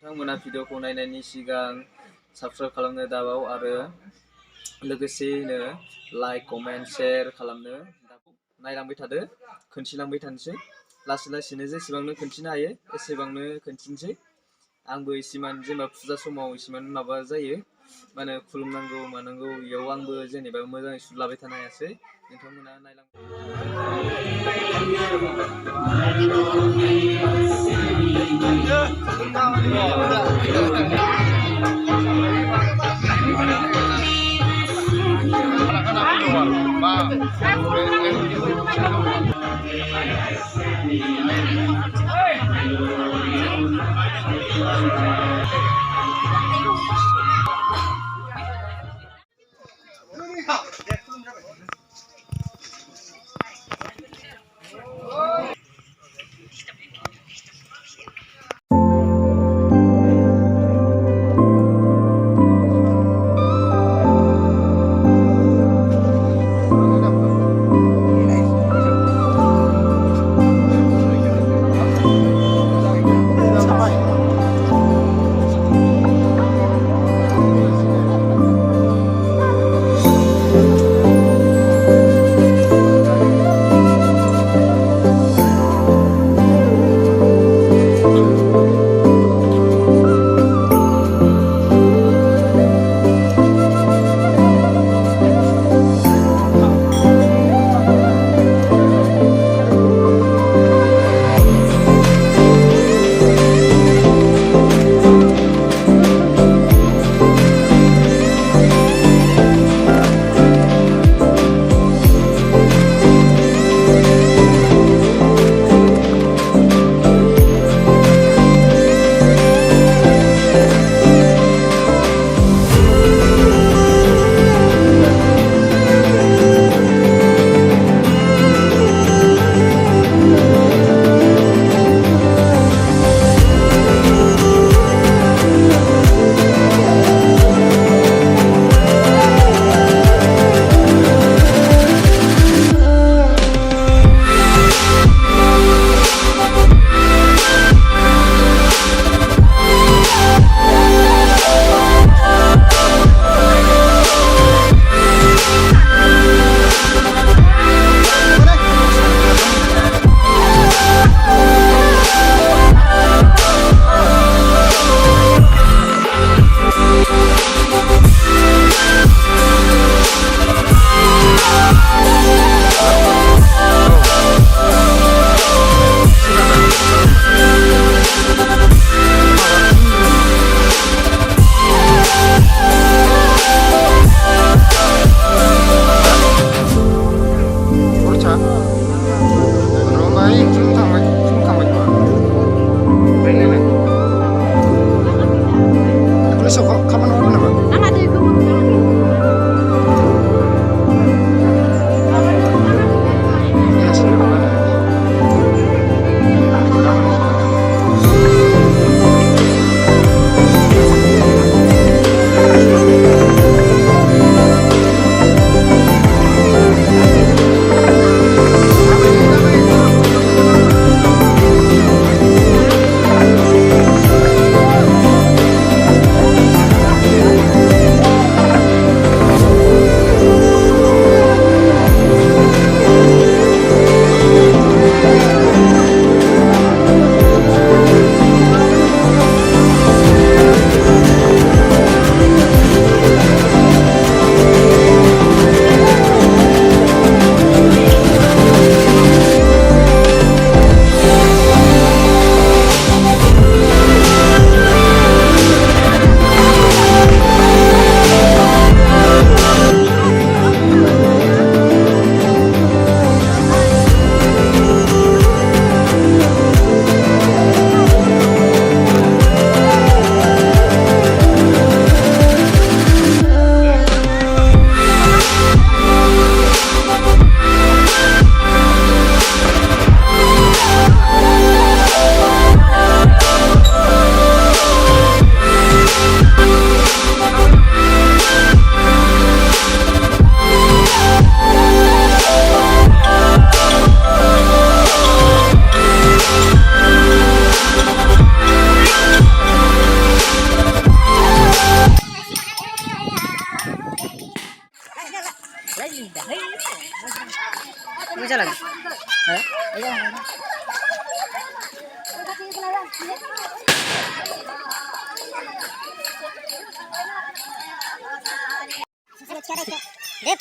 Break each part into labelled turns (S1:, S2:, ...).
S1: नोंथांमोना भिडिअखौ नायनायनि सिगां साबस्क्राइब खालामनो दाबाव आरो लोगोसेयैनो लाइक कमेन्ट शेयार खालामनो नायलांबाय थादो खोन्थिलांबाय थानोसै लासै लासैनो जेसेबांनो खोन्थिनो हायो एसेबांनो खोन्थिनोसै आंबो इसिमान जेनेबा फुजा समाव इसिमान माबा जायो माने खुलुमनांगौ मानांगौ इयाव आंबो जेनेबा मोजाङै सुलाबाय थानो हायासै नोंथांमोना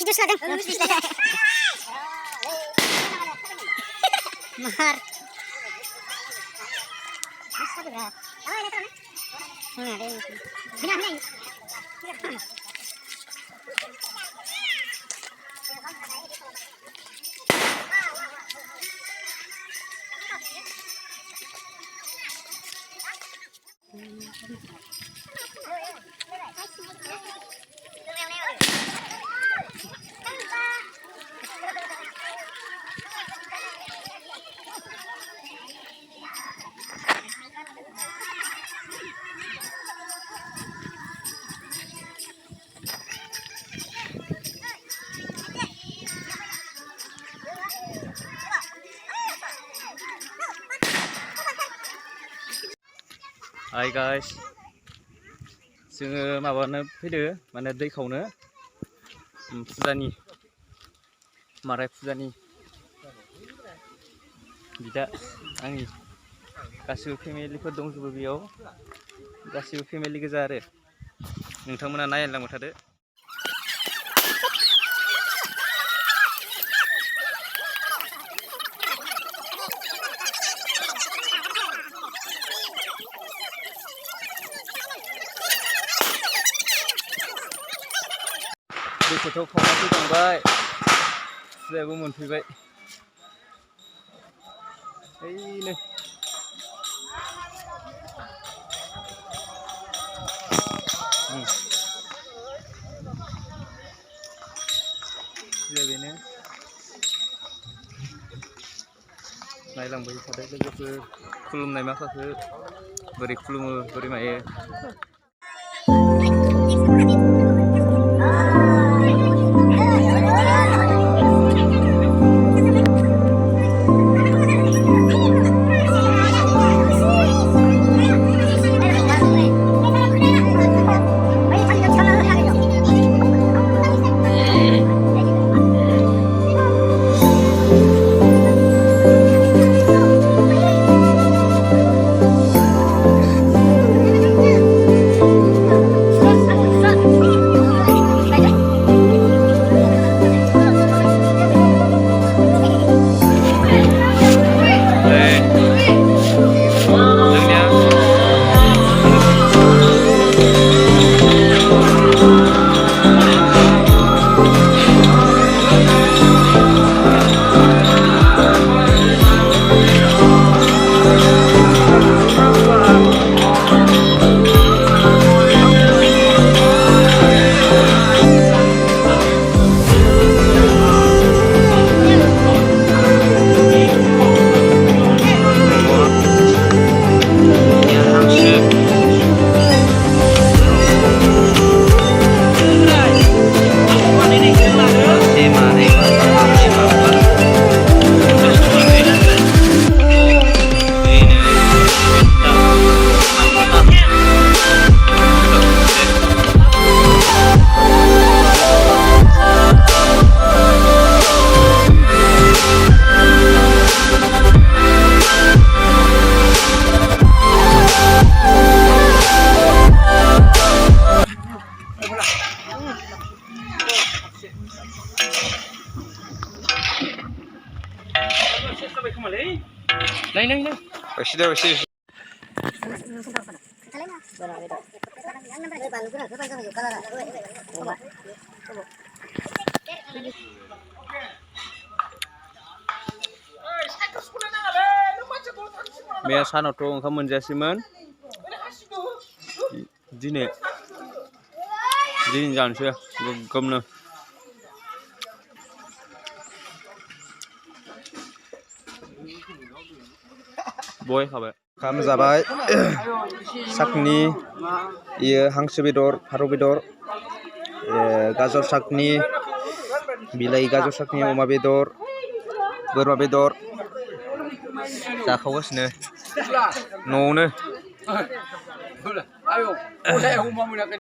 S2: jus laden. Mahar. Bisa juga. Oh, ini terus. Ini ada ini. Bina.
S1: Hai guys, जोङो माबानो फैदो माने दै खावनो फुजानि माराय फुजानि बिदा आंनि गासिबो फेमिलिफोर दंजोबो बेयाव गासिबो फेमिलि गोजा आरो नोंथांमोना नायलांबाय थादो। दैखौथ' खावना फैखांबाय फुजायाबो मोनफैबाय ओइनो फुजाया बेनो नायलांबाय थादो लोगोफोर खुलुमनाय माखाखौ बोरै खुलुमो बोरै मायो। Neng. Sudah. मैया सानावथ' ओंखाम मोनजायासैमोन दिनै जानोसै गोगोमनो बय खाबाय ओंखाम जाबाय साखनि इयो हांसो बेदर फारौ बेदर गाजर साखनि बिलाइ गाजर साखनि अमा बेदर बोरमा बेदर जाखावगासिनो न'आवनो